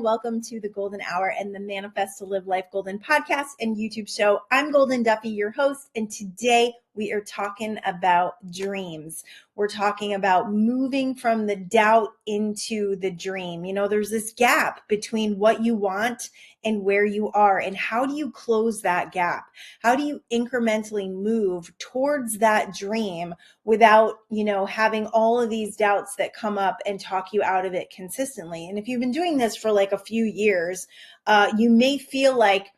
Welcome to the Golden Hour and the Manifest to Live Life Golden podcast and YouTube show. I'm Golden Duffy, your host, and today we are talking about dreams. We're talking about moving from the doubt into the dream. You know, there's this gap between what you want and where you are, and how do you close that gap? How do you incrementally move towards that dream without, having all of these doubts that come up and talk you out of it consistently? And if you've been doing this for like a few years, you may feel like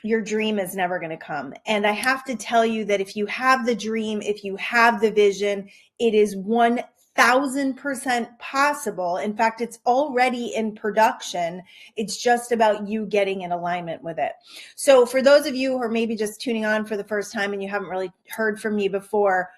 your dream is never going to come. And I have to tell you that if you have the dream, if you have the vision, it is 1000% possible. In fact, it's already in production. It's just about you getting in alignment with it. So for those of you who are maybe just tuning on for the first time and you haven't really heard from me before,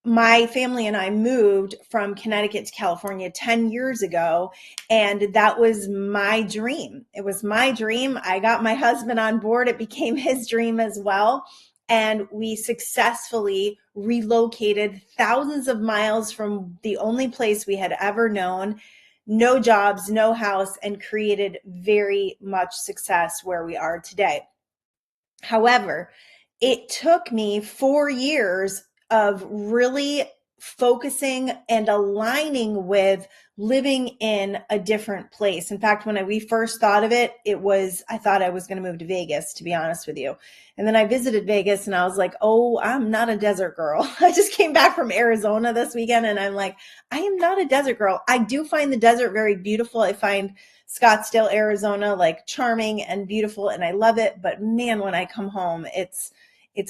my family and I moved from Connecticut to California 10 years ago, and that was my dream. It was my dream. I got my husband on board. It became his dream as well. And we successfully relocated thousands of miles from the only place we had ever known, no jobs, no house, and created very much success where we are today. However, it took me 4 years of really focusing and aligning with living in a different place. In fact, when we first thought of it, I thought I was going to move to Vegas, to be honest with you. And then I visited Vegas and I was like, oh, I'm not a desert girl. I just came back from Arizona this weekend and I'm like, I am not a desert girl. I do find the desert very beautiful. I find Scottsdale, Arizona, like charming and beautiful, and I love it. But man, when I come home, it's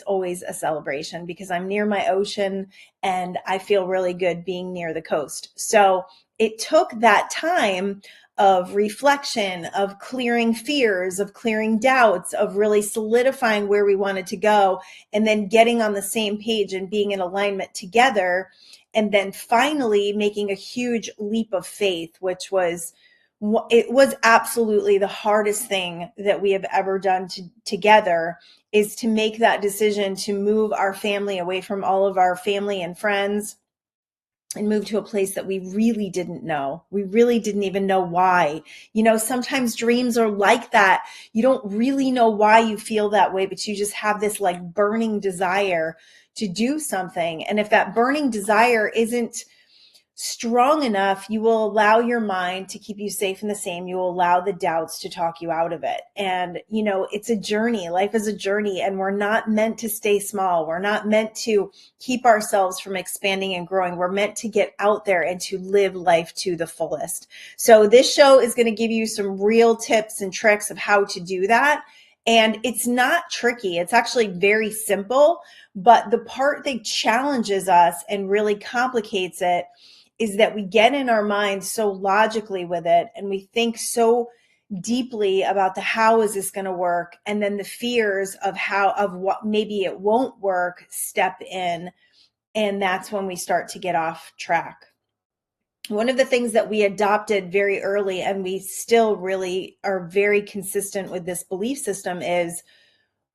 always a celebration because I'm near my ocean and I feel really good being near the coast. So it took that time of reflection, of clearing fears, of clearing doubts, of really solidifying where we wanted to go, and then getting on the same page and being in alignment together. And then finally making a huge leap of faith, which was absolutely the hardest thing that we have ever done together, is to make that decision to move our family away from all of our family and friends and move to a place that we really didn't know. We really didn't even know why. Sometimes dreams are like that. You don't really know why you feel that way, but you just have this like burning desire to do something. And if that burning desire isn't strong enough, you will allow your mind to keep you safe and the same. You will allow the doubts to talk you out of it. And, it's a journey. Life is a journey, and we're not meant to stay small. We're not meant to keep ourselves from expanding and growing. We're meant to get out there and to live life to the fullest. So this show is going to give you some real tips and tricks of how to do that. And it's not tricky. It's actually very simple. But the part that challenges us and really complicates it is that we get in our minds so logically with it, and we think so deeply about the how is this going to work, and then the fears of what maybe it won't work step in, and that's when we start to get off track. One of the things that we adopted very early, and we still really are very consistent with this belief system, is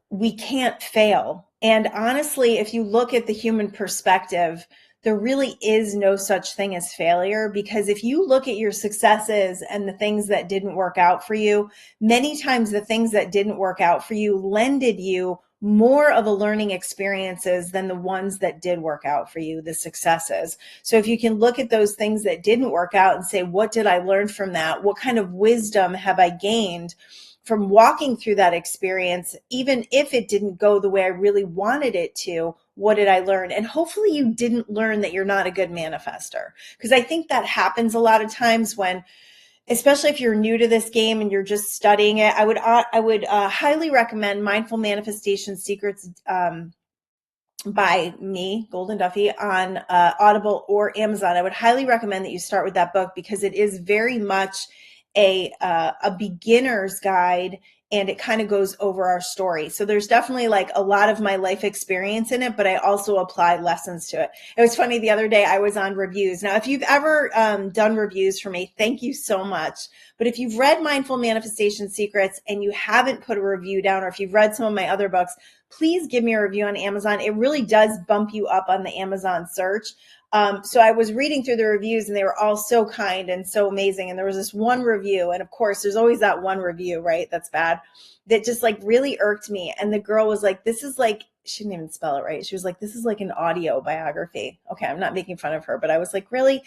we can't fail. And honestly, if you look at the human perspective, there really is no such thing as failure, because if you look at your successes and the things that didn't work out for you, many times the things that didn't work out for you lended you more of a learning experiences than the ones that did work out for you, the successes. So if you can look at those things that didn't work out and say, what did I learn from that? What kind of wisdom have I gained from walking through that experience? Even if it didn't go the way I really wanted it to, what did I learn? And hopefully you didn't learn that you're not a good manifester, because I think that happens a lot of times when, especially if you're new to this game and you're just studying it. I would highly recommend Mindful Manifestation Secrets by me, Golden Duffy, on Audible or Amazon. I would highly recommend that you start with that book, because it is very much a beginner's guide, and it kind of goes over our story. So there's definitely like a lot of my life experience in it, but I also apply lessons to it. It was funny, the other day I was on reviews. Now, if you've ever done reviews for me, thank you so much. But if you've read Mindful Manifestation Secrets and you haven't put a review down, or if you've read some of my other books, please give me a review on Amazon. It really does bump you up on the Amazon search. So I was reading through the reviews and they were all so kind and so amazing. And there was this one review, and of course there's always that one review, right? That's bad, that just like really irked me. And the girl was like, this is like, she didn't even spell it right. She was like, this is like an audio biography. Okay, I'm not making fun of her, but I was like, really?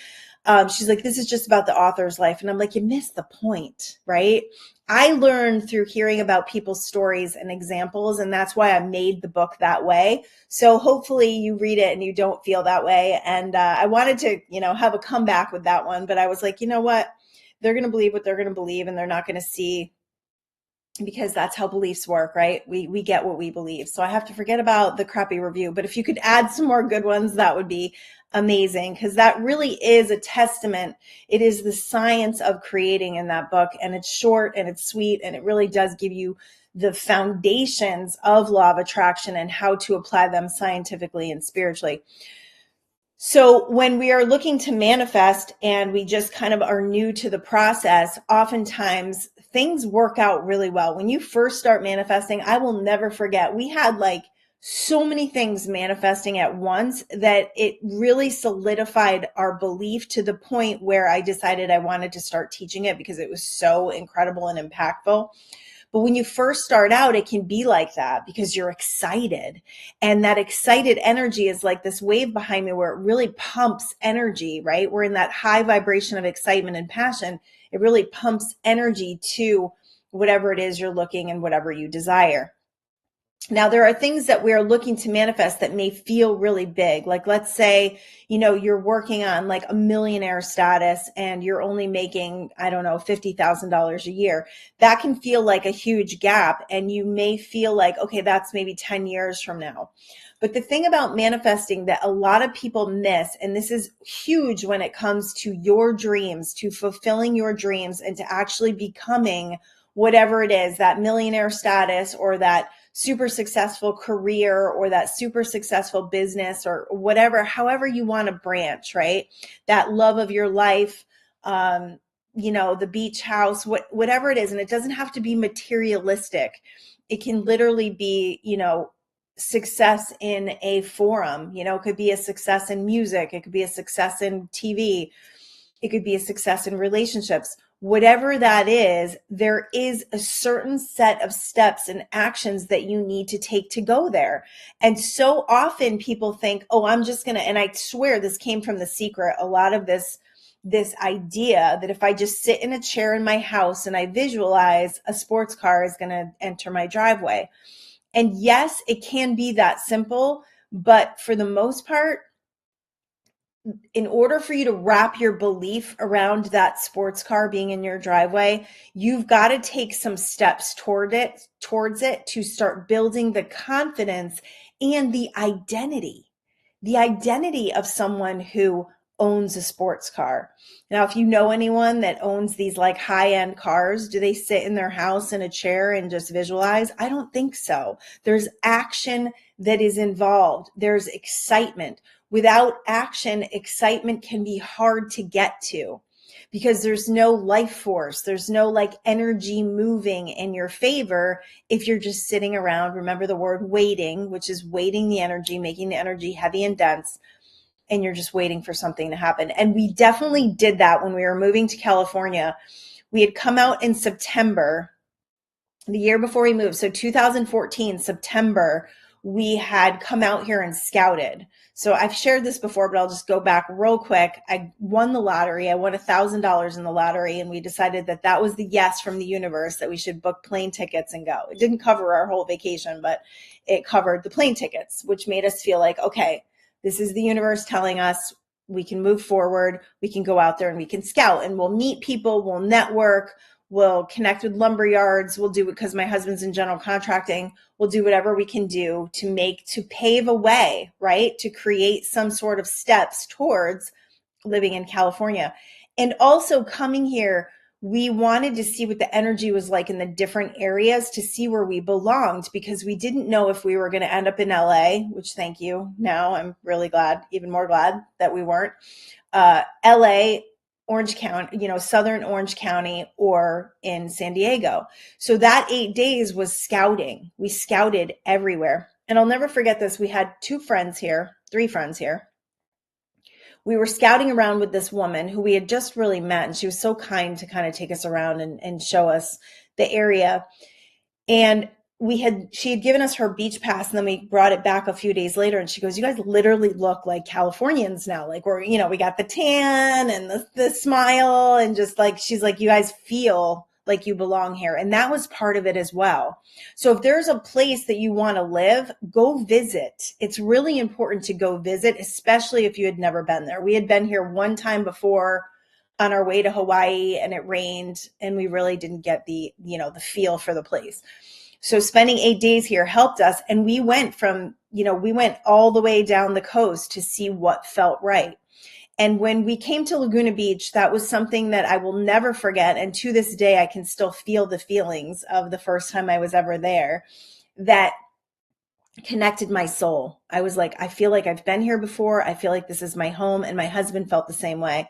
She's like, this is just about the author's life. And I'm like, you missed the point, right? I learned through hearing about people's stories and examples, and that's why I made the book that way. So hopefully you read it and you don't feel that way. And I wanted to, have a comeback with that one, but I was like, you know what? They're going to believe what they're going to believe, and they're not going to see, because that's how beliefs work, right? We get what we believe. So I have to forget about the crappy review. But if you could add some more good ones, that would be amazing, because that really is a testament. It is the science of creating in that book, and it's short and it's sweet, and it really does give you the foundations of law of attraction and how to apply them scientifically and spiritually. So when we are looking to manifest and we just kind of are new to the process, oftentimes things work out really well. When you first start manifesting, I will never forget, we had like so many things manifesting at once that it really solidified our belief to the point where I decided I wanted to start teaching it because it was so incredible and impactful. But when you first start out, it can be like that because you're excited. And that excited energy is like this wave behind me where it really pumps energy, right? We're in that high vibration of excitement and passion. It really pumps energy to whatever it is you're looking and whatever you desire. Now, there are things that we're looking to manifest that may feel really big. Like, let's say, you're working on like a millionaire status and you're only making, I don't know, $50,000 a year. That can feel like a huge gap. And you may feel like, okay, that's maybe 10 years from now. But the thing about manifesting that a lot of people miss, and this is huge when it comes to your dreams, to fulfilling your dreams and to actually becoming whatever it is, that millionaire status or that super successful career or that super successful business or whatever, however you want to branch, right? That love of your life, the beach house, whatever it is. And it doesn't have to be materialistic. It can literally be, success in a forum, it could be a success in music. It could be a success in TV. It could be a success in relationships. Whatever that is, there is a certain set of steps and actions that you need to take to go there. And so often people think, oh, I'm just going to, and I swear this came from The Secret, a lot of this idea that if I just sit in a chair in my house and I visualize a sports car is going to enter my driveway. And yes, it can be that simple, but for the most part, in order for you to wrap your belief around that sports car being in your driveway, you've got to take some steps towards it to start building the confidence and the identity of someone who owns a sports car. Now, if you know anyone that owns these like high-end cars, do they sit in their house in a chair and just visualize? I don't think so. There's action that is involved. There's excitement. Without action, excitement can be hard to get to because there's no life force. There's no like energy moving in your favor if you're just sitting around. Remember the word waiting, which is weighting the energy, making the energy heavy and dense, and you're just waiting for something to happen. And we definitely did that when we were moving to California. We had come out in September, the year before we moved. So 2014, September, we had come out here and scouted. So I've shared this before, but I'll just go back real quick. I won the lottery. I won $1,000 in the lottery, and we decided that that was the yes from the universe, that we should book plane tickets and go. It didn't cover our whole vacation, but it covered the plane tickets, which made us feel like, okay, this is the universe telling us we can move forward. We can go out there and we can scout, and we'll meet people, we'll network, we'll connect with lumber yards. We'll do it because my husband's in general contracting. We'll do whatever we can do to pave a way, right? To create some sort of steps towards living in California. And also coming here, we wanted to see what the energy was like in the different areas to see where we belonged, because we didn't know if we were going to end up in LA, which thank you. Now I'm really glad, even more glad that we weren't. LA, Orange County, Southern Orange County, or in San Diego. So that 8 days was scouting. We scouted everywhere. And I'll never forget this. We had three friends here. We were scouting around with this woman who we had just really met, and she was so kind to kind of take us around and show us the area. And she had given us her beach pass, and then we brought it back a few days later, and she goes, "You guys literally look like Californians now. Like we got the tan and the smile, and just like, she's like, you guys feel like you belong here." And that was part of it as well. So if there's a place that you want to live, go visit. It's really important to go visit, especially if you had never been there. We had been here one time before on our way to Hawaii, and it rained, and we really didn't get the feel for the place. So spending 8 days here helped us. And we went all the way down the coast to see what felt right. And when we came to Laguna Beach, that was something that I will never forget. And to this day, I can still feel the feelings of the first time I was ever there that connected my soul. I was like, I feel like I've been here before. I feel like this is my home. And my husband felt the same way,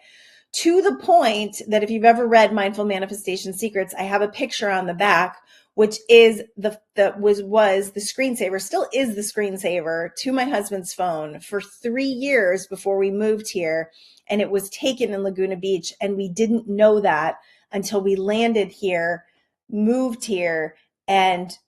to the point that if you've ever read Mindful Manifestation Secrets, I have a picture on the back, which is was the screensaver, still is the screensaver to my husband's phone for 3 years before we moved here. And it was taken in Laguna Beach. And we didn't know that until we landed here, moved here, and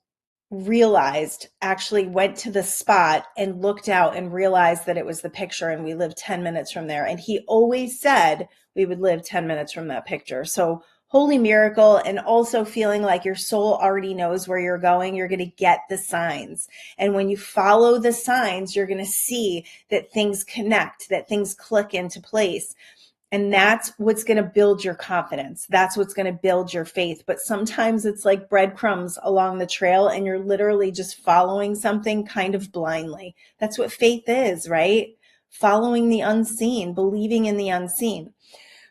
actually went to the spot and looked out and realized that it was the picture, and we lived 10 minutes from there. And he always said we would live 10 minutes from that picture. So holy miracle. And also feeling like your soul already knows where you're going. You're going to get the signs. And when you follow the signs, you're going to see that things connect, that things click into place. And that's what's going to build your confidence. That's what's going to build your faith. But sometimes it's like breadcrumbs along the trail, and you're literally just following something kind of blindly. That's what faith is, right? Following the unseen, believing in the unseen.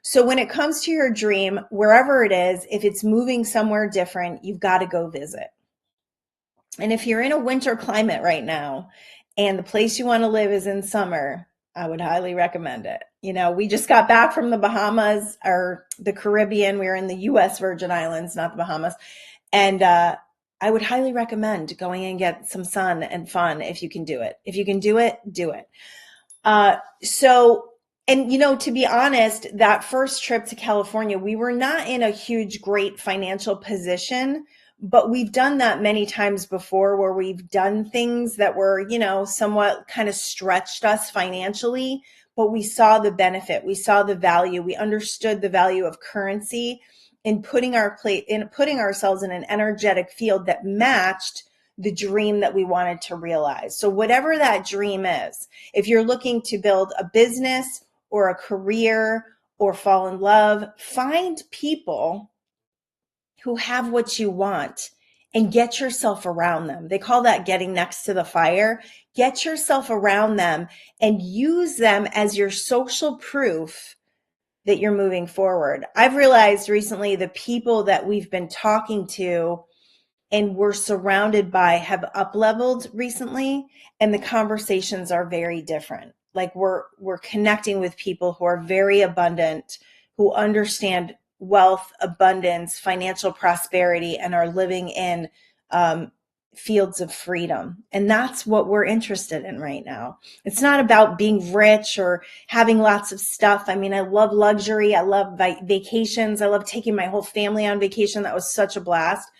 So when it comes to your dream, wherever it is, if it's moving somewhere different, you've got to go visit. And if you're in a winter climate right now and the place you want to live is in summer, I would highly recommend it. We just got back from the Bahamas or the Caribbean. We were in the U.S. Virgin Islands, not the Bahamas. And I would highly recommend going and get some sun and fun if you can do it. If you can do it, do it. To be honest, that first trip to California, we were not in a huge, great financial position, but we've done that many times before, where we've done things that were, somewhat kind of stretched us financially, but we saw the benefit. We saw the value. We understood the value of currency in putting ourselves in an energetic field that matched the dream that we wanted to realize. So whatever that dream is, if you're looking to build a business or a career or fall in love, find people who have what you want and get yourself around them. They call that getting next to the fire. Get yourself around them and use them as your social proof that you're moving forward. I've realized recently the people that we've been talking to and we're surrounded by have up-leveled recently, and the conversations are very different. Like we're connecting with people who are very abundant, who understand wealth, abundance, financial prosperity, and are living in fields of freedom. And that's what we're interested in right now. It's not about being rich or having lots of stuff. I mean, I love luxury. I love vacations. I love taking my whole family on vacation. That was such a blast.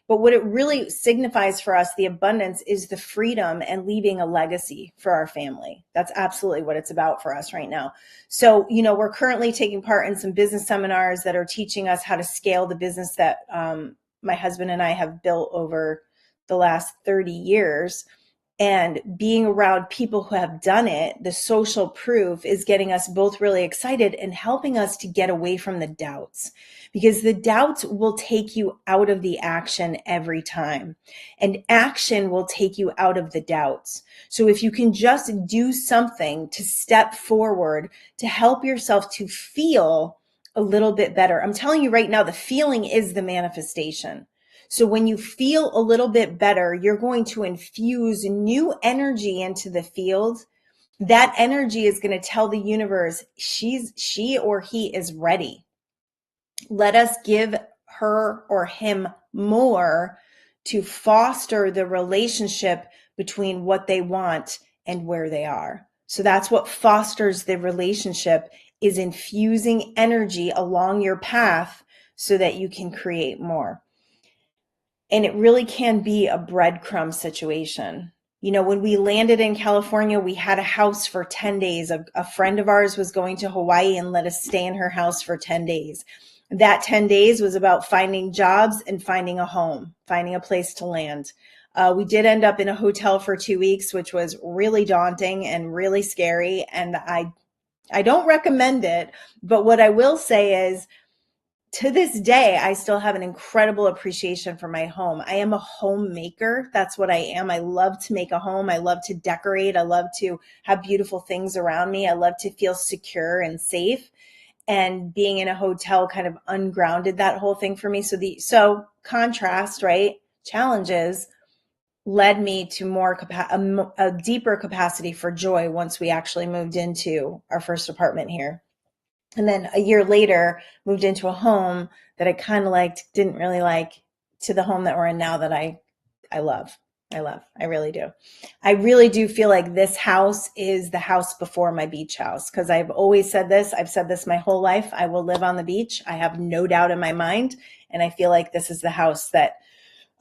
But what it really signifies for us, the abundance, is the freedom and leaving a legacy for our family. That's absolutely what it's about for us right now. So, we're currently taking part in some business seminars that are teaching us how to scale the business that my husband and I have built over the last 30 years. And being around people who have done it, the social proof is getting us both really excited and helping us to get away from the doubts, because the doubts will take you out of the action every time, and action will take you out of the doubts. So if you can just do something to step forward to help yourself to feel a little bit better, I'm telling you right now, the feeling is the manifestation. So when you feel a little bit better, you're going to infuse new energy into the field. That energy is going to tell the universe she or he is ready. Let us give her or him more to foster the relationship between what they want and where they are. So that's what fosters the relationship, is infusing energy along your path so that you can create more. And it really can be a breadcrumb situation. You know, when we landed in California, we had a house for 10 days. A friend of ours was going to Hawaii and let us stay in her house for 10 days. That 10 days was about finding jobs and finding a home, finding a place to land. We did end up in a hotel for 2 weeks, which was really daunting and really scary. And I don't recommend it. But what I will say is, to this day, I still have an incredible appreciation for my home. I am a homemaker. That's what I am. I love to make a home. I love to decorate. I love to have beautiful things around me. I love to feel secure and safe. And being in a hotel kind of ungrounded that whole thing for me. So contrast, right? Challenges led me to a deeper capacity for joy once we actually moved into our first apartment here. And then a year later, moved into a home that I kind of liked, didn't really like, to the home that we're in now that I love. I really do. I really do feel like this house is the house before my beach house, because I've always said this. I've said this my whole life. I will live on the beach. I have no doubt in my mind. And I feel like this is the house that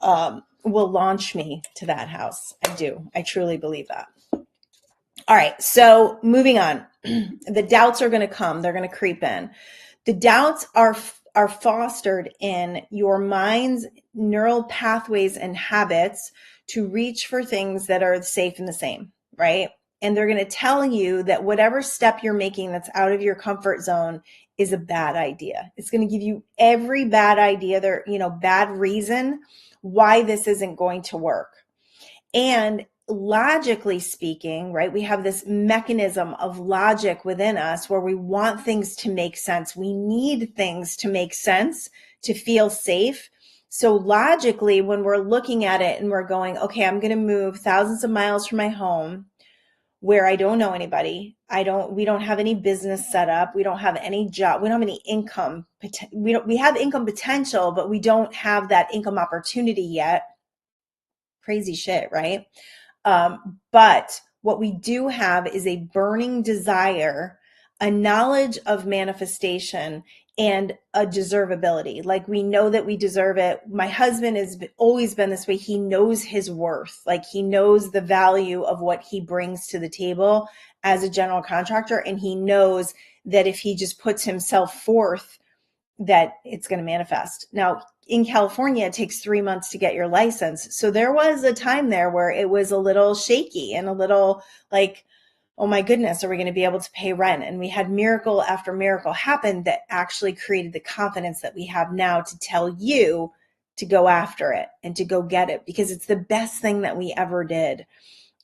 will launch me to that house. I do. I truly believe that. All right, so moving on. The doubts are going to come. They're going to creep in. The doubts are fostered in your mind's neural pathways and habits to reach for things that are safe and the same, right? And they're going to tell you that whatever step you're making that's out of your comfort zone is a bad idea. It's going to give you every bad idea there, bad reason why this isn't going to work. And logically speaking, right, we have this mechanism of logic within us where we want things to make sense. We need things to make sense to feel safe. So logically, when we're looking at it and we're going, okay, I'm going to move thousands of miles from my home where I don't know anybody. We don't have any business set up. We don't have any job. We don't have any income. We have income potential, but we don't have that income opportunity yet. Crazy shit, right? But what we do have is a burning desire, a knowledge of manifestation, and a deservability. Like, we know that we deserve it. My husband has always been this way. He knows his worth. Like, he knows the value of what he brings to the table as a general contractor. And he knows that if he just puts himself forth, that it's going to manifest. Now, in California, it takes 3 months to get your license. So there was a time there where it was a little shaky and a little like, oh my goodness, are we going to be able to pay rent? And we had miracle after miracle happen that actually created the confidence that we have now to tell you to go after it and to go get it, because it's the best thing that we ever did.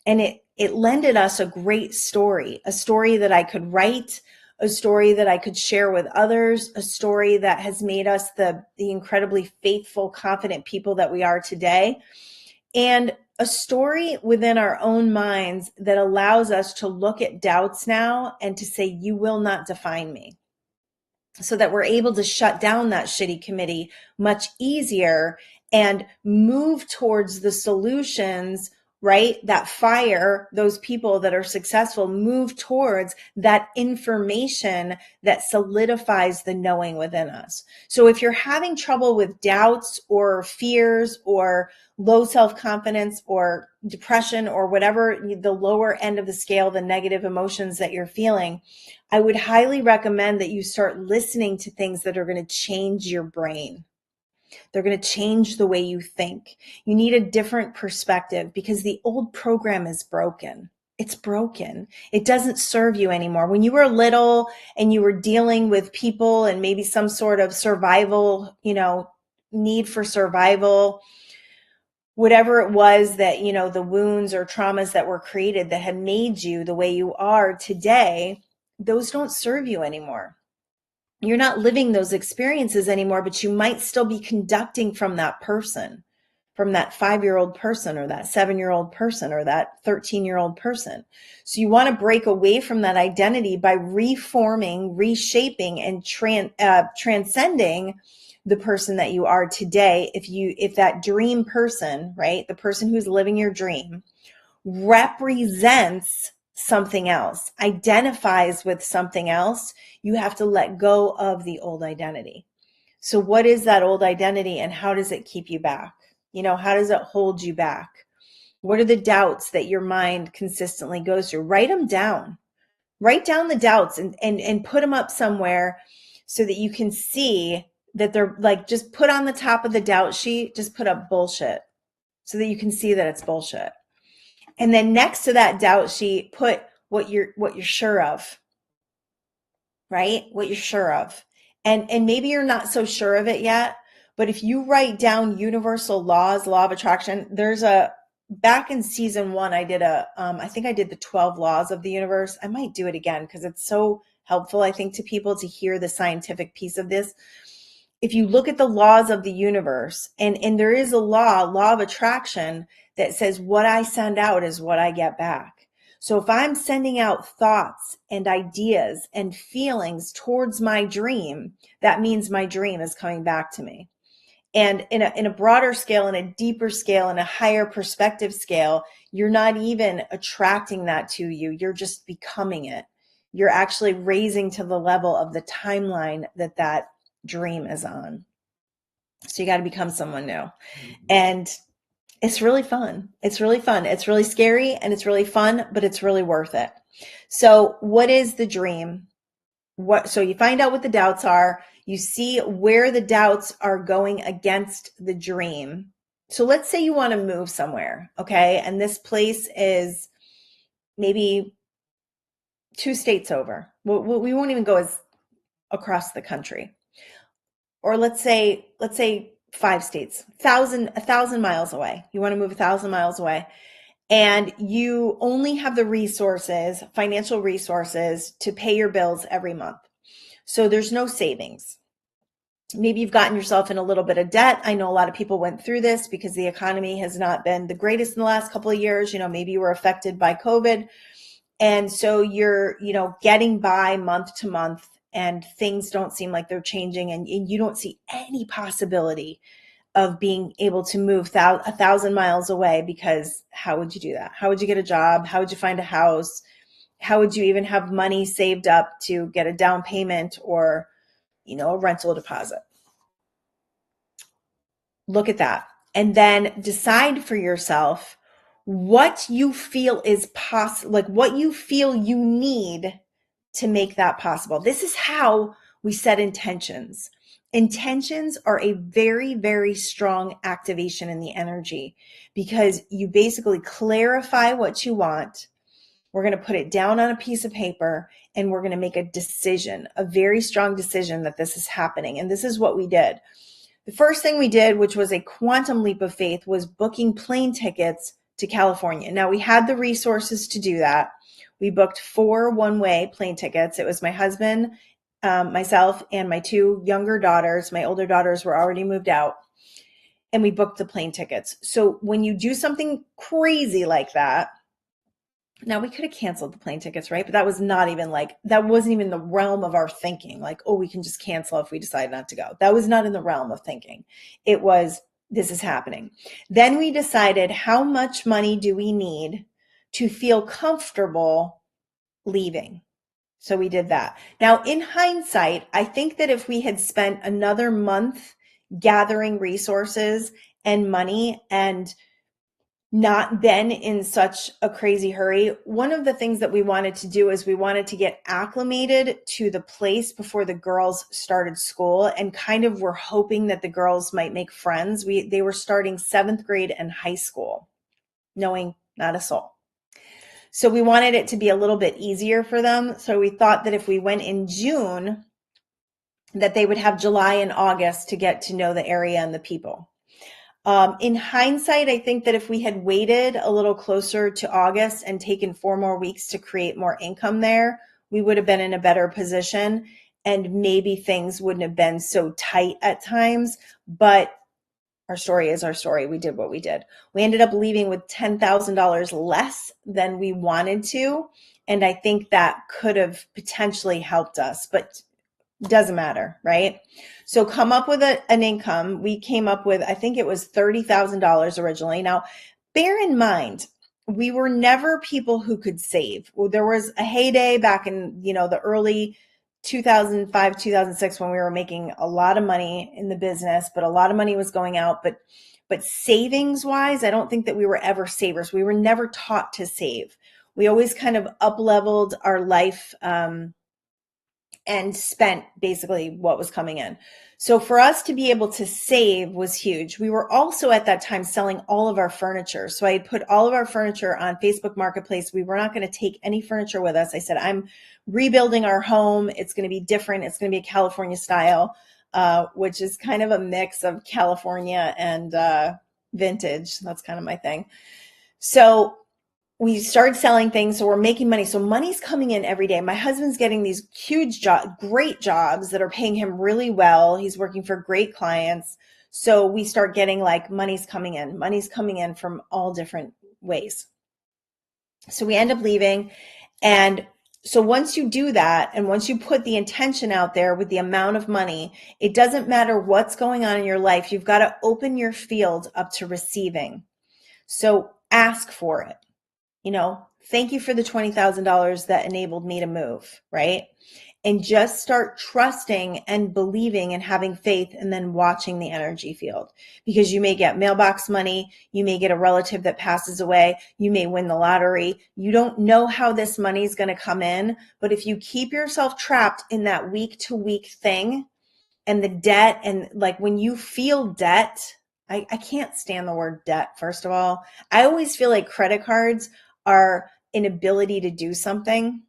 And it lended us a great story, a story that I could write, a story that I could share with others, a story that has made us the incredibly faithful, confident people that we are today, and a story within our own minds that allows us to look at doubts now and to say, you will not define me, so that we're able to shut down that shitty committee much easier and move towards the solutions, right? That fire those people that are successful, move towards that information that solidifies the knowing within us. So if you're having trouble with doubts or fears or low self-confidence or depression or whatever the lower end of the scale, the negative emotions that you're feeling, I would highly recommend that you start listening to things that are going to change your brain. They're going to change the way you think. You need a different perspective because the old program is broken. It's broken. It doesn't serve you anymore. When you were little and you were dealing with people and maybe some sort of survival, need for survival, whatever it was that, the wounds or traumas that were created that had made you the way you are today, those don't serve you anymore. You're not living those experiences anymore, but you might still be conducting from that person, from that 5-year-old person or that 7-year-old person or that 13-year-old person. So you want to break away from that identity by reforming, reshaping, and transcending the person that you are today. If that dream person, right, the person who's living your dream, represents something else, identifies with something else, you have to let go of the old identity. So what is that old identity and how does it keep you back? How does it hold you back? What are the doubts that your mind consistently goes through? Write them down. Write down the doubts and put them up somewhere so that you can see that they're like, just put on the top of the doubt sheet, just put up bullshit so that you can see that it's bullshit. And then next to that doubt sheet, put what you're sure of, right? What you're sure of. And maybe you're not so sure of it yet, but if you write down universal laws, law of attraction, back in season 1, I did I think I did the 12 laws of the universe. I might do it again because it's so helpful, I think, to people to hear the scientific piece of this. If you look at the laws of the universe, and there is a law of attraction that says what I send out is what I get back. So if I'm sending out thoughts and ideas and feelings towards my dream, that means my dream is coming back to me. And in a broader scale, in a deeper scale, in a higher perspective scale, you're not even attracting that to you. You're just becoming it. You're actually raising to the level of the timeline that dream is on. So you got to become someone new. And it's really fun. It's really fun. It's really scary and it's really fun, but it's really worth it. So what is the dream? So you find out what the doubts are. You see where the doubts are going against the dream. So let's say you want to move somewhere, okay? And this place is maybe 2 states over. We won't even go as across the country. Or let's say 5 states, 1,000 miles away. You want to move 1,000 miles away. And you only have the resources, financial resources, to pay your bills every month. So there's no savings. Maybe you've gotten yourself in a little bit of debt. I know a lot of people went through this because the economy has not been the greatest in the last couple of years. Maybe you were affected by COVID. And so you're, getting by month to month and things don't seem like they're changing and you don't see any possibility of being able to move 1,000 miles away, because how would you do that? How would you get a job? How would you find a house? How would you even have money saved up to get a down payment or, a rental deposit? Look at that. And then decide for yourself what you feel is possible, like what you feel you need to make that possible. This is how we set intentions. Intentions are a very, very strong activation in the energy because you basically clarify what you want. We're going to put it down on a piece of paper and we're going to make a decision, a very strong decision that this is happening. And this is what we did. The first thing we did, which was a quantum leap of faith, was booking plane tickets to California. Now, we had the resources to do that. We booked 4 one-way plane tickets. It was my husband, myself, and my 2 younger daughters. My older daughters were already moved out. And we booked the plane tickets. So when you do something crazy like that, now we could have canceled the plane tickets, right? But that wasn't even the realm of our thinking. Like, oh, we can just cancel if we decide not to go. That was not in the realm of thinking. It was, this is happening. Then we decided, how much money do we need to feel comfortable leaving? So we did that. Now, in hindsight, I think that if we had spent another month gathering resources and money and not been in such a crazy hurry, one of the things that we wanted to do is we wanted to get acclimated to the place before the girls started school, and kind of were hoping that the girls might make friends. They were starting 7th grade and high school, knowing not a soul. So we wanted it to be a little bit easier for them. So we thought that if we went in June, that they would have July and August to get to know the area and the people. In hindsight, I think that if we had waited a little closer to August and taken 4 more weeks to create more income there, we would have been in a better position and maybe things wouldn't have been so tight at times. But our story is our story. We did what we did. We ended up leaving with $10,000 less than we wanted to. And I think that could have potentially helped us, but doesn't matter, right? So come up with an income. We came up with, I think it was $30,000 originally. Now, bear in mind, we were never people who could save. Well, there was a heyday back in, the early 2005, 2006 when we were making a lot of money in the business, but a lot of money was going out. But savings wise, I don't think that we were ever savers. We were never taught to save. We always kind of up leveled our life, and spent basically what was coming in. So for us to be able to save was huge. We were also at that time selling all of our furniture. So I had put all of our furniture on Facebook Marketplace. We were not going to take any furniture with us. I said, I'm rebuilding our home. It's going to be different. It's going to be a California style, which is kind of a mix of California and vintage. That's kind of my thing. So we started selling things, so we're making money. So money's coming in every day. My husband's getting these huge great jobs that are paying him really well. He's working for great clients. So we start getting like money's coming in from all different ways. So we end up leaving. And so once you do that, and once you put the intention out there with the amount of money, it doesn't matter what's going on in your life. You've got to open your field up to receiving. So ask for it. Thank you for the $20,000 that enabled me to move, right? And just start trusting and believing and having faith, and then watching the energy field, because you may get mailbox money. You may get a relative that passes away. You may win the lottery. You don't know how this money is going to come in, but if you keep yourself trapped in that week to week thing and the debt, and like when you feel debt, I can't stand the word debt. First of all, I always feel like credit cards are an ability to do something.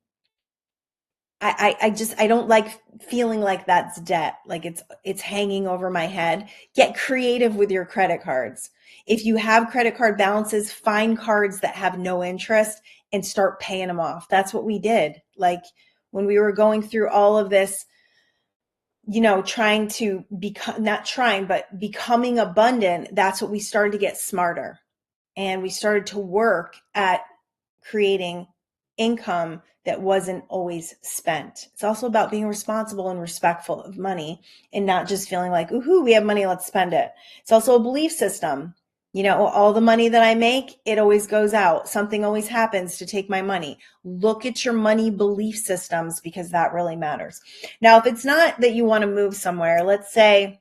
I don't like feeling like that's debt, like it's hanging over my head. Get creative with your credit cards. If you have credit card balances, find cards that have no interest and start paying them off. That's what we did. Like when we were going through all of this, trying to become, not trying, but becoming abundant, that's what we started to get smarter. And we started to work at creating income that wasn't always spent. It's also about being responsible and respectful of money, and not just feeling like, ooh, we have money, let's spend it. It's also a belief system. All the money that I make, it always goes out. Something always happens to take my money. Look at your money belief systems, because that really matters. Now, if it's not that you want to move somewhere, let's say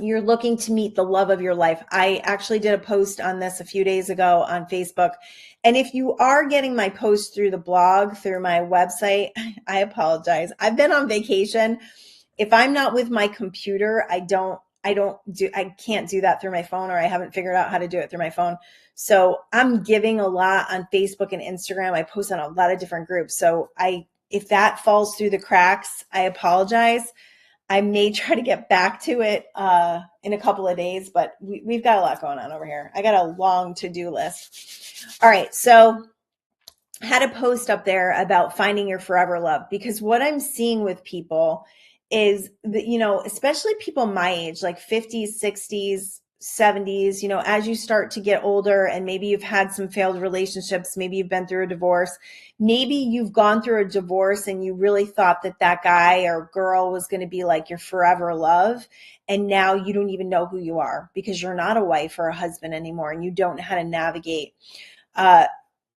you're looking to meet the love of your life. I actually did a post on this a few days ago on Facebook. And if you are getting my post through the blog, through my website, I apologize. I've been on vacation. If I'm not with my computer, I can't do that through my phone, or I haven't figured out how to do it through my phone. So I'm giving a lot on Facebook and Instagram. I post on a lot of different groups. So if that falls through the cracks, I apologize. I may try to get back to it in a couple of days, but we've got a lot going on over here. I got a long to-do list. All right, so I had a post up there about finding your forever love, because what I'm seeing with people is that, especially people my age, like 50s, 60s, 70s, as you start to get older and maybe you've had some failed relationships, maybe you've been through a divorce, maybe you've gone through a divorce and you really thought that guy or girl was going to be like your forever love. And now you don't even know who you are, because you're not a wife or a husband anymore, and you don't know how to navigate.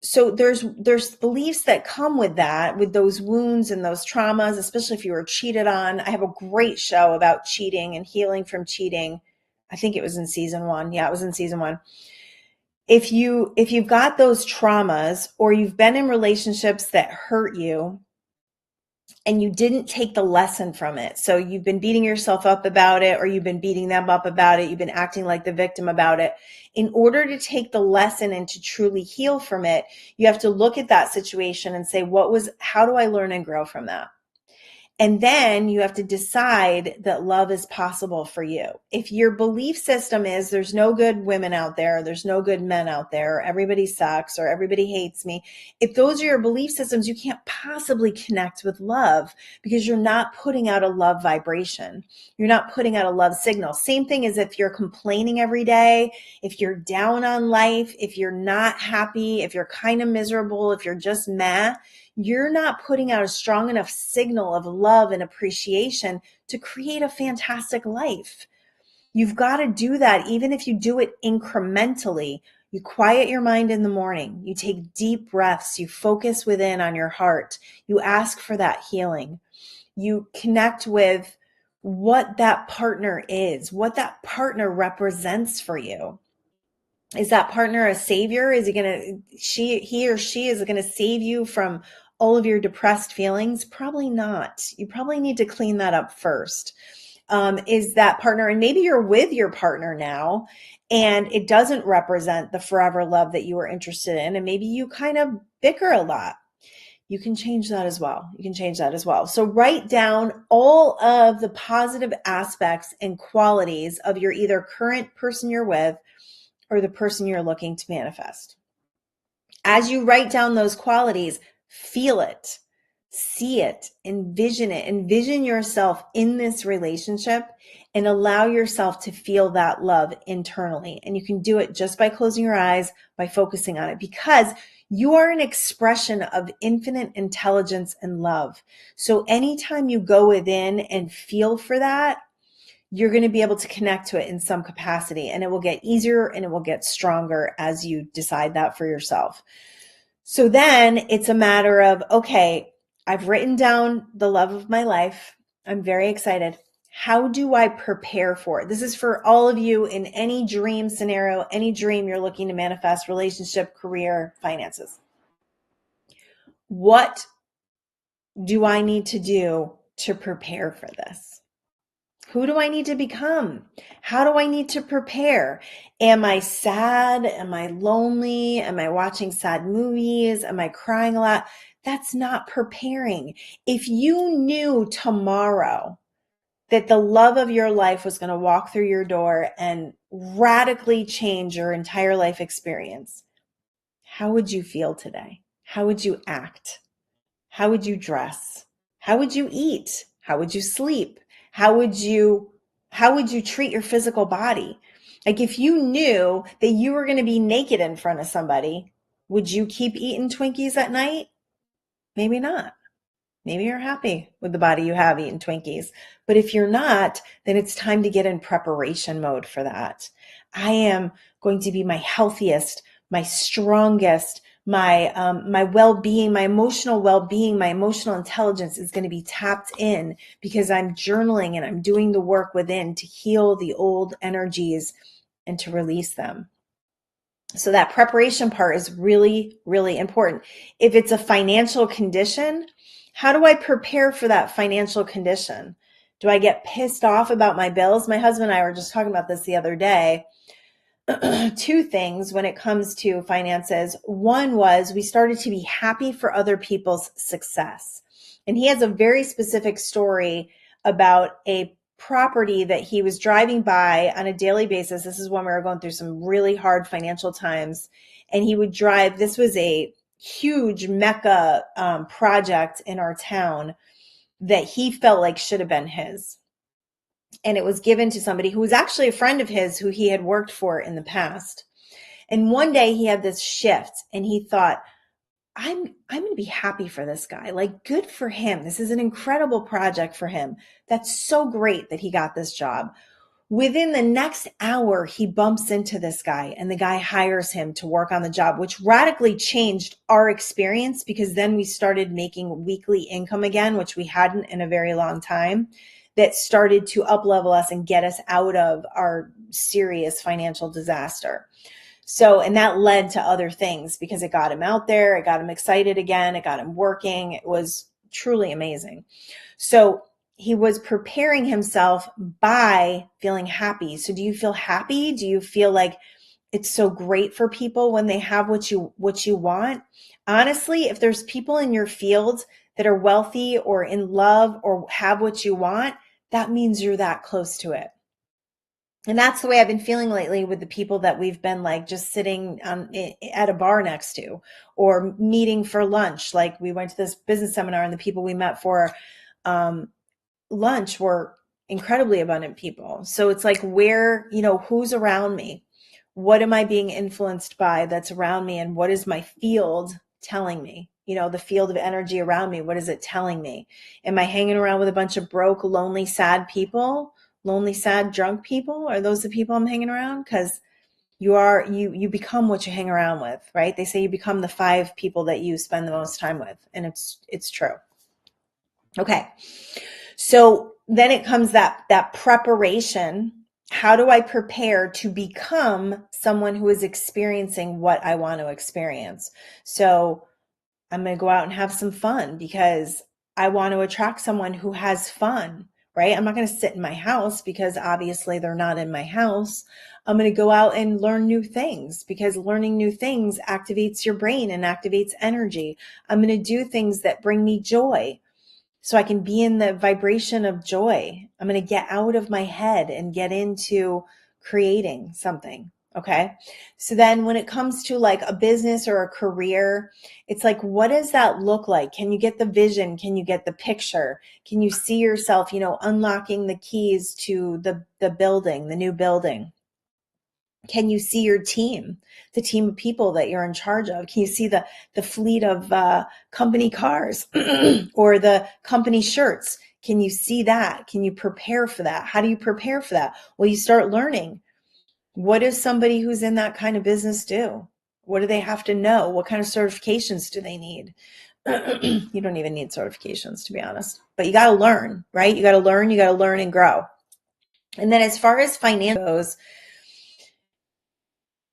So there's beliefs that come with that, with those wounds and those traumas, especially if you were cheated on. I have a great show about cheating and healing from cheating. I think it was in season 1. Yeah, it was in season 1. If you've got those traumas, or you've been in relationships that hurt you and you didn't take the lesson from it, so you've been beating yourself up about it, or you've been beating them up about it, you've been acting like the victim about it. In order to take the lesson and to truly heal from it, you have to look at that situation and say, how do I learn and grow from that? And then you have to decide that love is possible for you. If your belief system is there's no good women out there, there's no good men out there, everybody sucks, or everybody hates me, if those are your belief systems, you can't possibly connect with love, because you're not putting out a love vibration. You're not putting out a love signal. Same thing as if you're complaining every day, if you're down on life, if you're not happy, if you're kind of miserable, if you're just meh, you're not putting out a strong enough signal of love and appreciation to create a fantastic life. You've got to do that. Even if you do it incrementally, You quiet your mind in the morning. You take deep breaths. You focus within on your heart. You ask for that healing. You connect with what that partner is, what that partner represents for you. Is that partner a savior? Is he or she is going to save you from all of your depressed feelings? Probably not. You probably need to clean that up first. Is that partner, and maybe you're with your partner now and it doesn't represent the forever love that you were interested in, and maybe you kind of bicker a lot. You can change that as well. You can change that as well. So write down all of the positive aspects and qualities of your either current person you're with or the person you're looking to manifest. As you write down those qualities, feel it, see it, envision yourself in this relationship and allow yourself to feel that love internally. And you can do it just by closing your eyes, by focusing on it, because you are an expression of infinite intelligence and love. So anytime you go within and feel for that, you're going to be able to connect to it in some capacity, and it will get easier and it will get stronger as you decide that for yourself. So then it's a matter of, okay, I've written down the love of my life. I'm very excited. How do I prepare for it? This is for all of you in any dream scenario, any dream you're looking to manifest: relationship, career, finances. What do I need to do to prepare for this? Who do I need to become? How do I need to prepare? Am I sad? Am I lonely? Am I watching sad movies? Am I crying a lot? That's not preparing. If you knew tomorrow that the love of your life was going to walk through your door and radically change your entire life experience, how would you feel today? How would you act? How would you dress? How would you eat? How would you sleep? How would you treat your physical body? Like, if you knew that you were going to be naked in front of somebody, would you keep eating Twinkies at night? Maybe not. Maybe you're happy with the body you have eating Twinkies. But if you're not, then it's time to get in preparation mode for that. I am going to be my healthiest, my strongest, my well-being, my emotional well-being, my emotional intelligence is going to be tapped in because I'm journaling and I'm doing the work within to heal the old energies and to release them. So that preparation part is really, really important. If it's a financial condition, how do I prepare for that financial condition? Do I get pissed off about my bills? My husband and I were just talking about this the other day. Two things when it comes to finances. One was we started to be happy for other people's success. And he has a very specific story about a property that he was driving by on a daily basis. This is when we were going through some really hard financial times. And he would drive, this was a huge mecca project in our town that he felt like should have been his. And it was given to somebody who was actually a friend of his who he had worked for in the past. And one day he had this shift and he thought, I'm going to be happy for this guy. Like, good for him. This is an incredible project for him. That's so great that he got this job. Within the next hour, he bumps into this guy and the guy hires him to work on the job, which radically changed our experience because then we started making weekly income again, which we hadn't in a very long time. That started to up-level us and get us out of our serious financial disaster. So, and that led to other things because it got him out there, it got him excited again, it got him working. It was truly amazing. So he was preparing himself by feeling happy. So do you feel happy? Do you feel like it's so great for people when they have what you want? Honestly, if there's people in your field that are wealthy or in love or have what you want, that means you're that close to it. And that's the way I've been feeling lately with the people that we've been like just sitting at a bar next to or meeting for lunch. Like, we went to this business seminar and the people we met for lunch were incredibly abundant people. So it's like, where, who's around me? What am I being influenced by that's around me? And what is my field telling me? The field of energy around me, what is it telling me? Am I hanging around with a bunch of broke, lonely, sad people? Lonely, sad, drunk people? Are those the people I'm hanging around? Because You become what you hang around with, right? They say you become the 5 people that you spend the most time with, and it's true. Okay. So then it comes that preparation. How do I prepare to become someone who is experiencing what I want to experience? So I'm going to go out and have some fun because I want to attract someone who has fun, right? I'm not going to sit in my house because obviously they're not in my house. I'm going to go out and learn new things because learning new things activates your brain and activates energy. I'm going to do things that bring me joy so I can be in the vibration of joy. I'm going to get out of my head and get into creating something. Okay. So then when it comes to like a business or a career, it's like, what does that look like? Can you get the vision? Can you get the picture? Can you see yourself, unlocking the keys to the building, the new building? Can you see your team, the team of people that you're in charge of? Can you see the fleet of company cars or the company shirts? Can you see that? Can you prepare for that? How do you prepare for that? Well, you start learning. What does somebody who's in that kind of business do? What do they have to know? What kind of certifications do they need? You don't even need certifications, to be honest, but you got to learn, right? You got to learn and grow. And then as far as finance goes,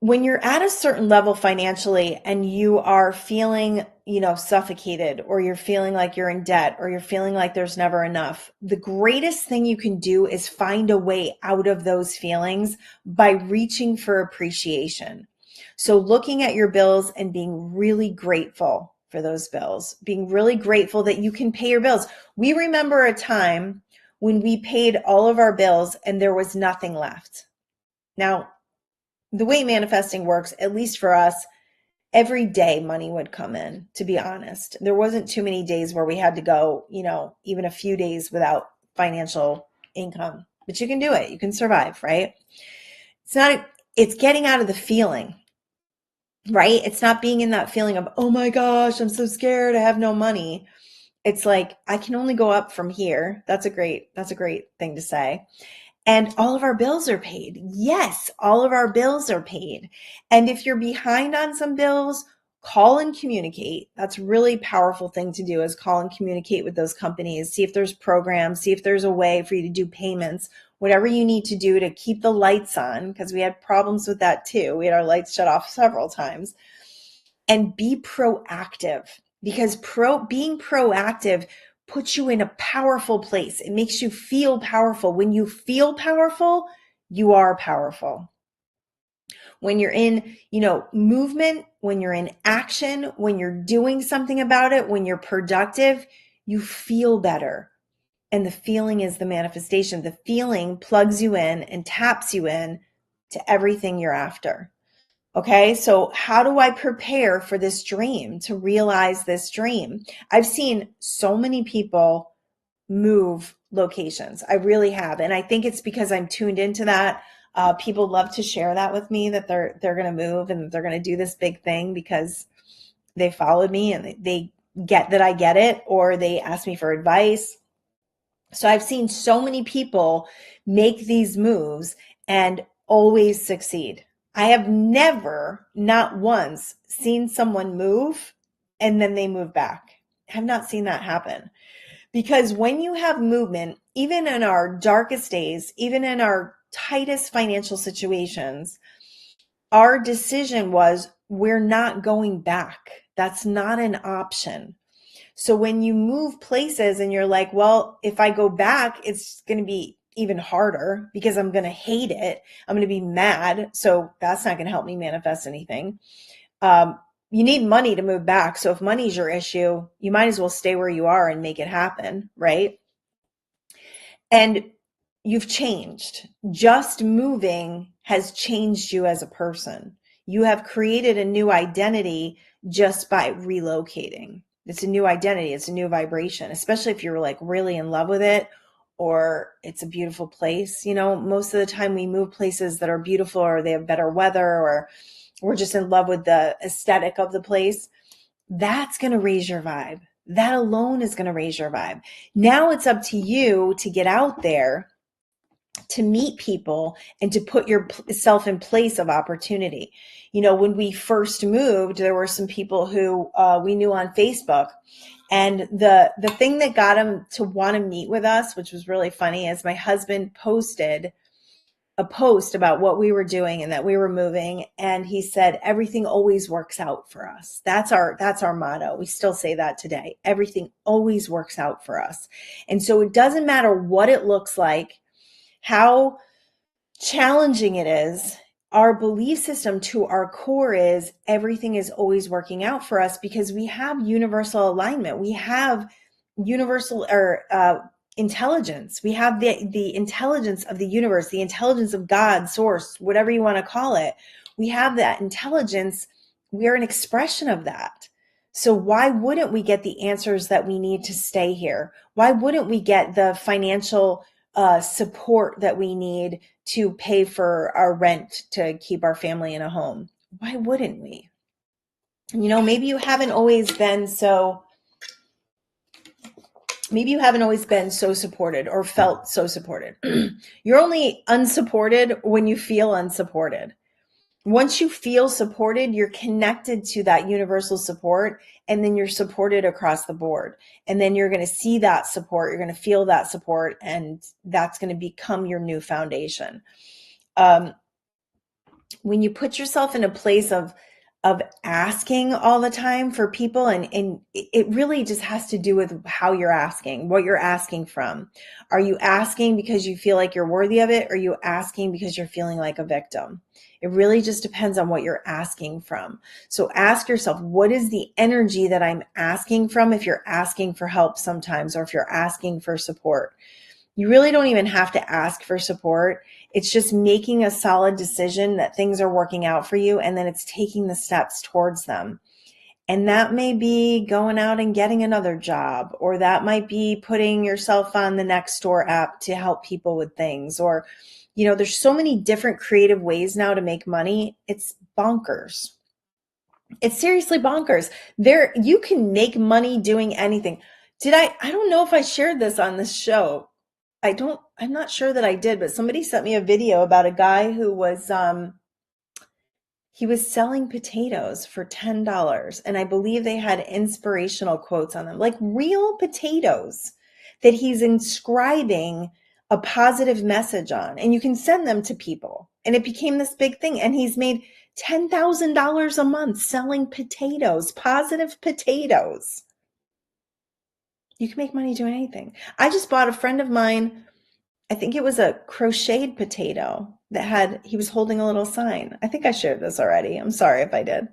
when you're at a certain level financially and you are feeling, suffocated, or you're feeling like you're in debt, or you're feeling like there's never enough, the greatest thing you can do is find a way out of those feelings by reaching for appreciation. So looking at your bills and being really grateful for those bills, being really grateful that you can pay your bills. We remember a time when we paid all of our bills and there was nothing left. Now, the way manifesting works, at least for us, every day money would come in, to be honest. There wasn't too many days where we had to go, even a few days without financial income. But you can do it. You can survive, right? It's getting out of the feeling, right? It's not being in that feeling of, oh my gosh, I'm so scared, I have no money. It's like, I can only go up from here. That's a great thing to say. And all of our bills are paid. Yes, all of our bills are paid. And if you're behind on some bills, call and communicate. That's a really powerful thing to do, is call and communicate with those companies. See if there's programs, see if there's a way for you to do payments, whatever you need to do to keep the lights on, because we had problems with that too. We had our lights shut off several times. And be proactive, because being proactive puts you in a powerful place. It makes you feel powerful. When you feel powerful, you are powerful. When you're in, movement, when you're in action, when you're doing something about it, when you're productive, you feel better. And the feeling is the manifestation. The feeling plugs you in and taps you in to everything you're after. Okay, so how do I prepare for this dream, to realize this dream? I've seen so many people move locations. I really have. And I think it's because I'm tuned into that. People love to share that with me, that they're going to move and they're going to do this big thing because they followed me and they get that I get it, or they ask me for advice. So I've seen so many people make these moves and always succeed. I have never, not once, seen someone move and then they move back. I have not seen that happen. Because when you have movement, even in our darkest days, even in our tightest financial situations, our decision was, we're not going back. That's not an option. So when you move places and you're like, well, if I go back, it's going to be even harder because I'm going to hate it. I'm going to be mad. So that's not going to help me manifest anything. You need money to move back. So if money's your issue, you might as well stay where you are and make it happen, right? And you've changed. Just moving has changed you as a person. You have created a new identity just by relocating. It's a new identity. It's a new vibration, especially if you're like really in love with it, or it's a beautiful place. Most of the time we move places that are beautiful, or they have better weather, or we're just in love with the aesthetic of the place. That's going to raise your vibe. That alone is going to raise your vibe. Now it's up to you to get out there to meet people and to put yourself in place of opportunity. When we first moved, there were some people who we knew on Facebook. And the thing that got them to want to meet with us, which was really funny, is my husband posted a post about what we were doing and that we were moving. And he said, everything always works out for us. That's our motto. We still say that today. Everything always works out for us. And so it doesn't matter what it looks like, how challenging it is. Our belief system to our core is everything is always working out for us because we have universal alignment. We have universal intelligence. We have the intelligence of the universe, the intelligence of God, source, whatever you want to call it. We have that intelligence. We're an expression of that. So why wouldn't we get the answers that we need to stay here? Why wouldn't we get the financial support that we need to pay for our rent to keep our family in a home? Why wouldn't we? Maybe you haven't always been so supported or felt so supported. You're only unsupported when you feel unsupported. Once you feel supported, you're connected to that universal support, and then you're supported across the board. And then you're going to see that support, you're going to feel that support, and that's going to become your new foundation. When you put yourself in a place of asking all the time for people, and it really just has to do with how you're asking, what you're asking from. Are you asking because you feel like you're worthy of it? Or are you asking because you're feeling like a victim? It really just depends on what you're asking from. So ask yourself, what is the energy that I'm asking from if you're asking for help sometimes, or if you're asking for support? You really don't even have to ask for support. It's just making a solid decision that things are working out for you, and then it's taking the steps towards them. And that may be going out and getting another job, or that might be putting yourself on the Nextdoor app to help people with things. Or, there's so many different creative ways now to make money. It's bonkers. It's seriously bonkers. You can make money doing anything. I don't know if I shared this on this show. I'm not sure that I did, but somebody sent me a video about a guy who was, he was selling potatoes for $10. And I believe they had inspirational quotes on them, like real potatoes that he's inscribing a positive message on. And you can send them to people. And it became this big thing. And he's made $10,000 a month selling potatoes, positive potatoes. You can make money doing anything. I just bought a friend of mine, I think it was a crocheted potato he was holding a little sign. I think I shared this already. I'm sorry if I did.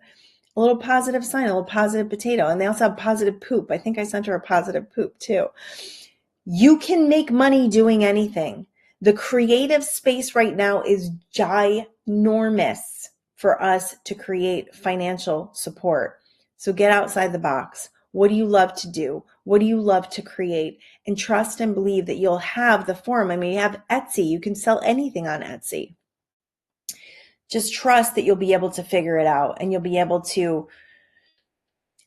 A little positive sign, a little positive potato. And they also have positive poop. I think I sent her a positive poop too. You can make money doing anything. The creative space right now is ginormous for us to create financial support. So get outside the box. What do you love to do? What do you love to create? And trust and believe that you'll have the form. I mean, you have Etsy. You can sell anything on Etsy. Just trust that you'll be able to figure it out, and you'll be able to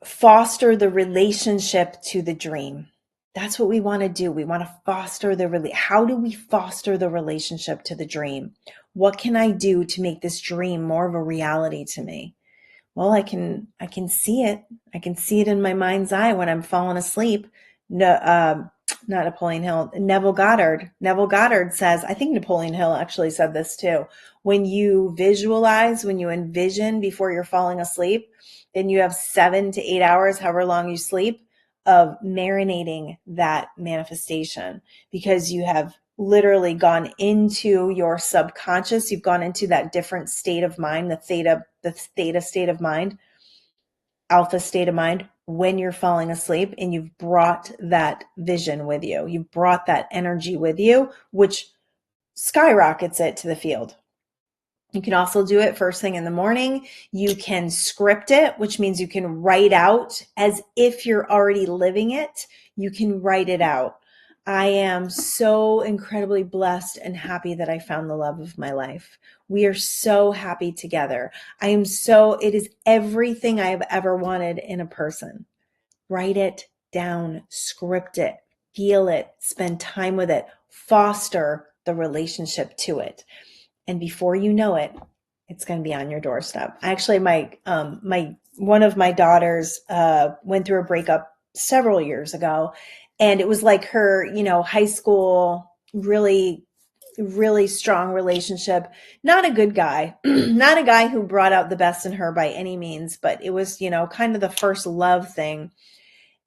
foster the relationship to the dream. That's what we want to do. We want to foster how do we foster the relationship to the dream? What can I do to make this dream more of a reality to me? Well, I can see it. I can see it in my mind's eye when I'm falling asleep. No, not Napoleon Hill, Neville Goddard. Neville Goddard says, I think Napoleon Hill actually said this too. When you visualize, when you envision before you're falling asleep, then you have 7 to 8 hours, however long you sleep, of marinating that manifestation, because you have literally gone into your subconscious. You've gone into that different state of mind, the theta state of mind, alpha state of mind, when you're falling asleep, and you've brought that vision with you. You've brought that energy with you, which skyrockets it to the field. You can also do it first thing in the morning. You can script it, which means you can write out as if you're already living it. You can write it out. I am so incredibly blessed and happy that I found the love of my life. We are so happy together. It is everything I have ever wanted in a person. Write it down, script it, feel it, spend time with it, foster the relationship to it. And before you know it, it's going to be on your doorstep. Actually, one of my daughters went through a breakup several years ago, and it was like her, high school, really, really strong relationship. Not a good guy, not a guy who brought out the best in her by any means, but it was, kind of the first love thing.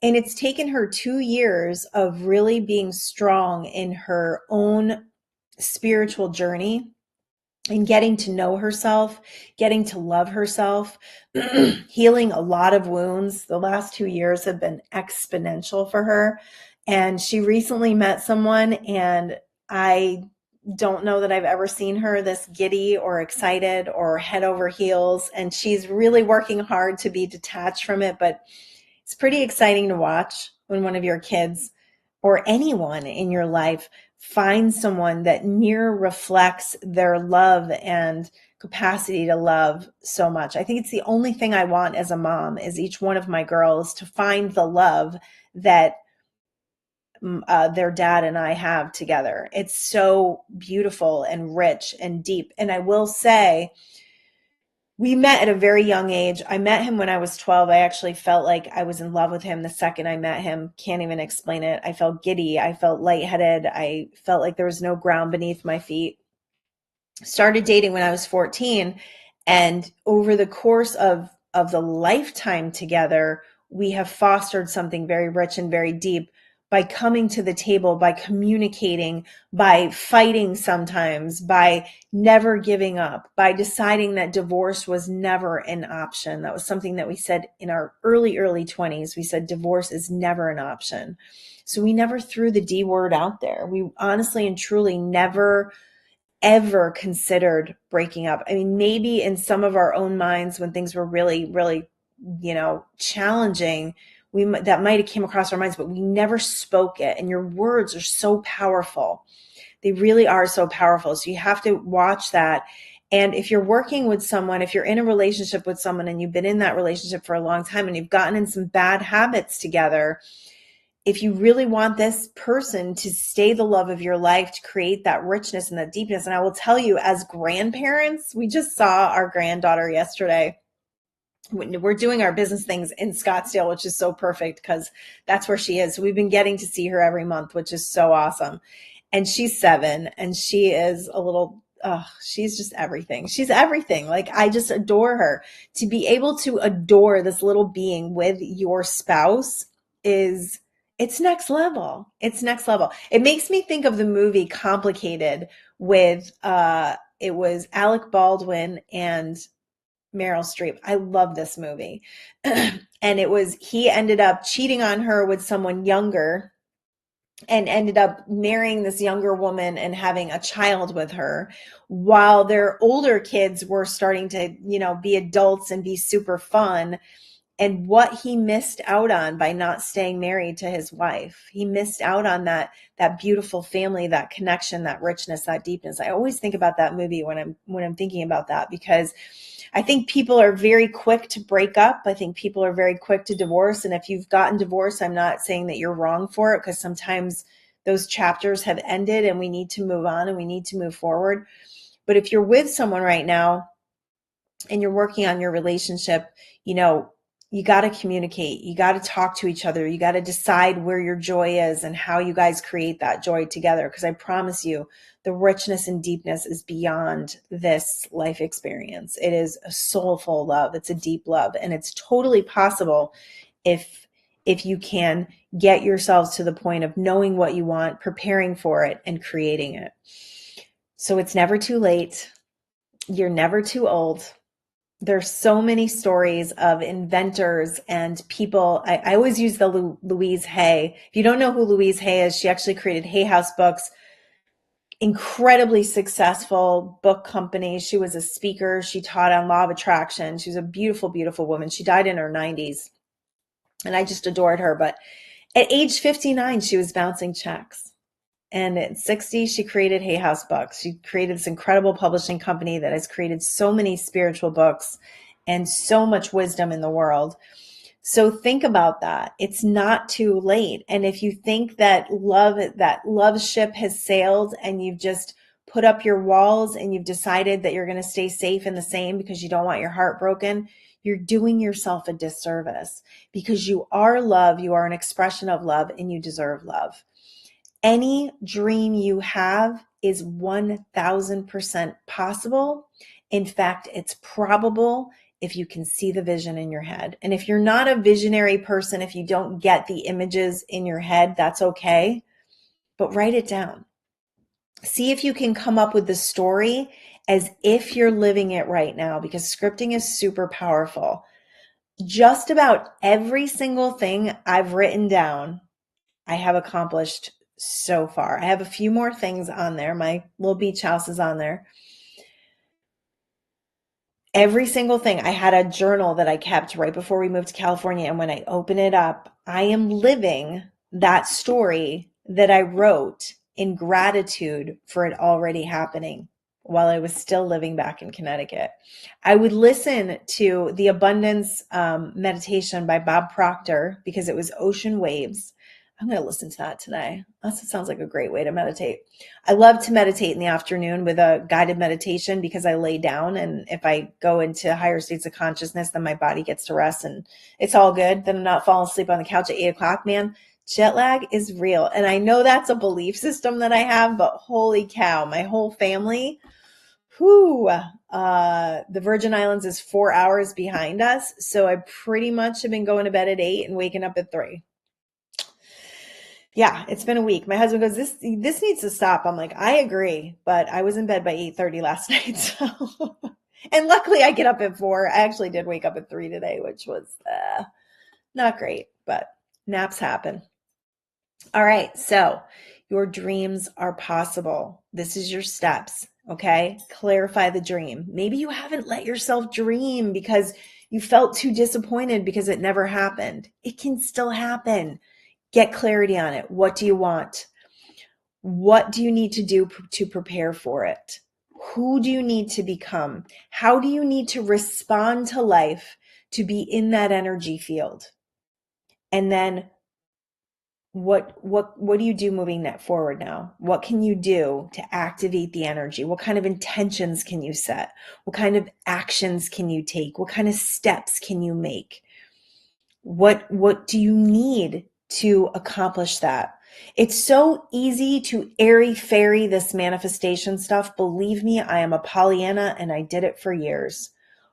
And it's taken her 2 years of really being strong in her own spiritual journey and getting to know herself, getting to love herself, healing a lot of wounds. The last 2 years have been exponential for her. And she recently met someone, and I don't know that I've ever seen her this giddy or excited or head over heels. And she's really working hard to be detached from it, but it's pretty exciting to watch when one of your kids or anyone in your life finds someone that mirror reflects their love and capacity to love so much. I think it's the only thing I want as a mom is each one of my girls to find the love that their dad and I have together. It's so beautiful and rich and deep. And I will say, we met at a very young age. I met him when I was 12. I actually felt like I was in love with him the second I met him. Can't even explain it. I felt giddy. I felt lightheaded. I felt like there was no ground beneath my feet. Started dating when I was 14. And over the course of the lifetime together, we have fostered something very rich and very deep by coming to the table, by communicating, by fighting sometimes, by never giving up, by deciding that divorce was never an option. That was something that we said in our early 20s. We said divorce is never an option. So we never threw the D word out there. We honestly and truly never ever considered breaking up. I mean, maybe in some of our own minds when things were really, really, challenging, that might have came across our minds, but we never spoke it. And your words are so powerful. They really are so powerful. So you have to watch that. And if you're working with someone, if you're in a relationship with someone and you've been in that relationship for a long time and you've gotten in some bad habits together, if you really want this person to stay the love of your life, to create that richness and that deepness, and I will tell you, as grandparents, we just saw our granddaughter yesterday. We're doing our business things in Scottsdale, which is so perfect because that's where she is. So we've been getting to see her every month, which is so awesome. And she's 7, and she is a little, she's just everything. She's everything. Like, I just adore her. To be able to adore this little being with your spouse it's next level. It's next level. It makes me think of the movie Complicated with, it was Alec Baldwin and Meryl Streep. I love this movie. And he ended up cheating on her with someone younger and ended up marrying this younger woman and having a child with her while their older kids were starting to, be adults and be super fun. And what he missed out on by not staying married to his wife. He missed out on that beautiful family, that connection, that richness, that deepness. I always think about that movie when I'm thinking about that, because I think people are very quick to break up. I think people are very quick to divorce. And if you've gotten divorced, I'm not saying that you're wrong for it, because sometimes those chapters have ended and we need to move on and we need to move forward. But if you're with someone right now and you're working on your relationship, you got to communicate. You got to talk to each other. You got to decide where your joy is and how you guys create that joy together. Because I promise you, the richness and deepness is beyond this life experience. It is a soulful love. It's a deep love. And it's totally possible if you can get yourselves to the point of knowing what you want, preparing for it, and creating it. So it's never too late. You're never too old. There's so many stories of inventors and people. I always use the Louise Hay. If you don't know who Louise Hay is, she actually created Hay House Books, incredibly successful book company. She was a speaker. She taught on law of attraction. She was a beautiful, beautiful woman. She died in her 90s, and I just adored her. But at age 59, she was bouncing checks. And at 60, she created Hay House Books. She created this incredible publishing company that has created so many spiritual books and so much wisdom in the world. So think about that. It's not too late. And if you think that love ship has sailed and you've just put up your walls and you've decided that you're going to stay safe and the same because you don't want your heart broken, you're doing yourself a disservice, because you are love, you are an expression of love, and you deserve love. Any dream you have is 1000% possible. In fact, it's probable if you can see the vision in your head. And if you're not a visionary person, if you don't get the images in your head, that's okay. But write it down. See if you can come up with the story as if you're living it right now, because scripting is super powerful. Just about every single thing I've written down, I have accomplished so far. I have a few more things on there. My little beach house is on there. Every single thing. I had a journal that I kept right before we moved to California. And when I open it up, I am living that story that I wrote in gratitude for it already happening while I was still living back in Connecticut. I would listen to the Abundance meditation by Bob Proctor because it was ocean waves. I'm going to listen to that today. That sounds like a great way to meditate. I love to meditate in the afternoon with a guided meditation because I lay down, and if I go into higher states of consciousness, then my body gets to rest and it's all good. Then I'm not falling asleep on the couch at 8 o'clock, man. Jet lag is real. And I know that's a belief system that I have, but holy cow, my whole family, the Virgin Islands is 4 hours behind us. So I pretty much have been going to bed at 8 and waking up at 3. Yeah, it's been a week. My husband goes, this needs to stop. I'm like, I agree, but I was in bed by 8:30 last night. So, and luckily I get up at 4. I actually did wake up at 3 today, which was not great, but naps happen. All right. So your dreams are possible. This is your steps. Okay. Clarify the dream. Maybe you haven't let yourself dream because you felt too disappointed because it never happened. It can still happen. Get clarity on it. What do you want? What do you need to do to prepare for it? Who do you need to become? How do you need to respond to life to be in that energy field? And then what do you do moving that forward now? What can you do to activate the energy? What kind of intentions can you set? What kind of actions can you take? What kind of steps can you make? What do you need to accomplish that? It's so easy to airy-fairy this manifestation stuff. Believe me, I am a Pollyanna and I did it for years.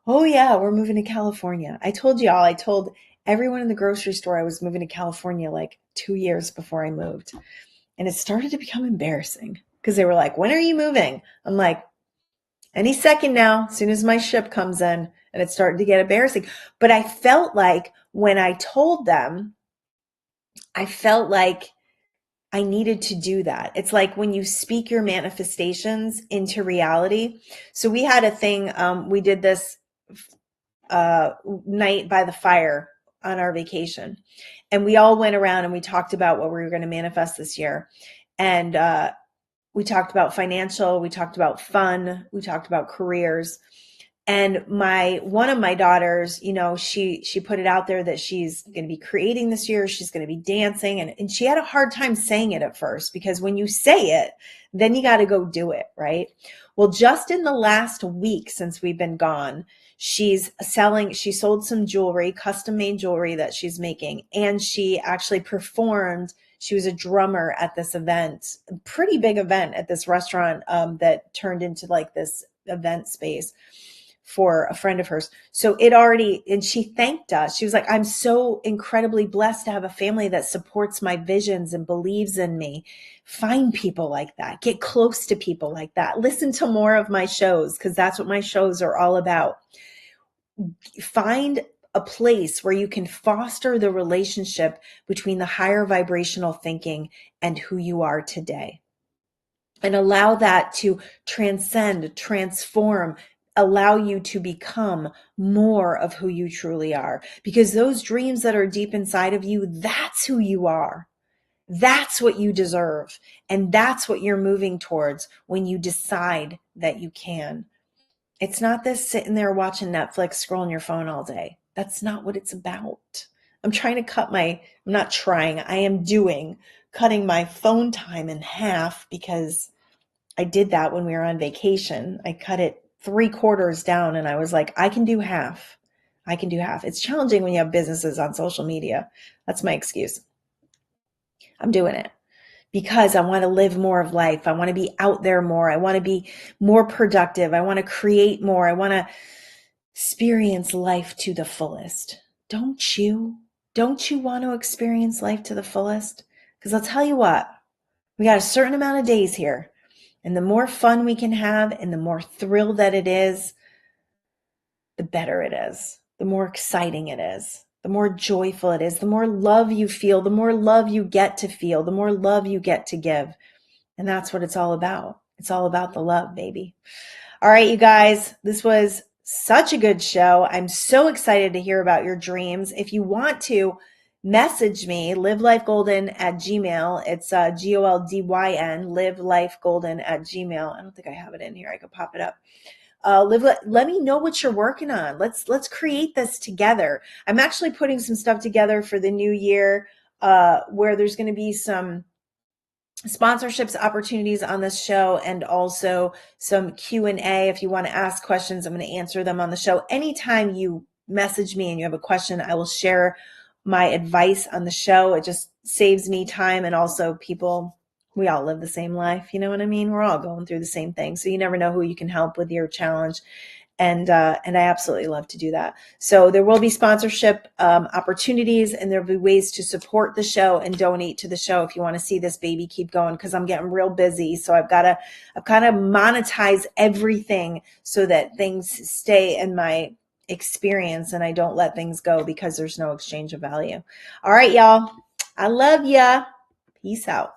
Oh yeah, we're moving to California. I told y'all, I told everyone in the grocery store I was moving to California like 2 years before I moved. And it started to become embarrassing because they were like, when are you moving? I'm like, any second now, as soon as my ship comes in. And it started to get embarrassing. But I felt like when I told them, I felt like I needed to do that. It's like when you speak your manifestations into reality. So we had a thing, we did this night by the fire on our vacation. And we all went around and we talked about what we were going to manifest this year. And we talked about financial, we talked about fun, we talked about careers. And one of my daughters, she put it out there that she's going to be creating this year. She's going to be dancing. And she had a hard time saying it at first, because when you say it, then you got to go do it. Right. Well, just in the last week since we've been gone, she sold some jewelry, custom made jewelry that she's making. And she actually performed. She was a drummer at this event, a pretty big event at this restaurant that turned into like this event space for a friend of hers. So and she thanked us. She was like, I'm so incredibly blessed to have a family that supports my visions and believes in me. Find people like that. Get close to people like that. Listen to more of my shows, because that's what my shows are all about. Find a place where you can foster the relationship between the higher vibrational thinking and who you are today. And allow that to transcend, transform, allow you to become more of who you truly are. Because those dreams that are deep inside of you, that's who you are. That's what you deserve. And that's what you're moving towards when you decide that you can. It's not this sitting there watching Netflix, scrolling your phone all day. That's not what it's about. I am doing cutting my phone time in half because I did that when we were on vacation. I cut it 3/4 down and I was like, I can do half. I can do half. It's challenging when you have businesses on social media. That's my excuse. I'm doing it because I want to live more of life. I want to be out there more. I want to be more productive. I want to create more. I want to experience life to the fullest. Don't you? Don't you want to experience life to the fullest? Because I'll tell you what, we got a certain amount of days here. And the more fun we can have and the more thrill that it is, the better it is, the more exciting it is, the more joyful it is, the more love you feel, the more love you get to feel, the more love you get to give. And that's what it's all about. It's all about the love, baby. All right, you guys, this was such a good show. I'm so excited to hear about your dreams. If you want to message me, livelifegolden@gmail. It's Goldyn, livelifegolden@gmail. I don't think I have it in here. I could pop it up. Let me know what you're working on. Let's create this together. I'm actually putting some stuff together for the new year, where there's going to be some sponsorships opportunities on this show and also some Q&A. If you want to ask questions, I'm going to answer them on the show. Anytime you message me and you have a question, I will share my advice on the show. It just saves me time, and also we all live the same life. You know what I mean? We're all going through the same thing. So you never know who you can help with your challenge. And I absolutely love to do that. So there will be sponsorship opportunities, and there'll be ways to support the show and donate to the show if you want to see this baby keep going, because I'm getting real busy. So I've kind of monetize everything so that things stay in my experience and I don't let things go because there's no exchange of value. All right, y'all. I love ya. Peace out.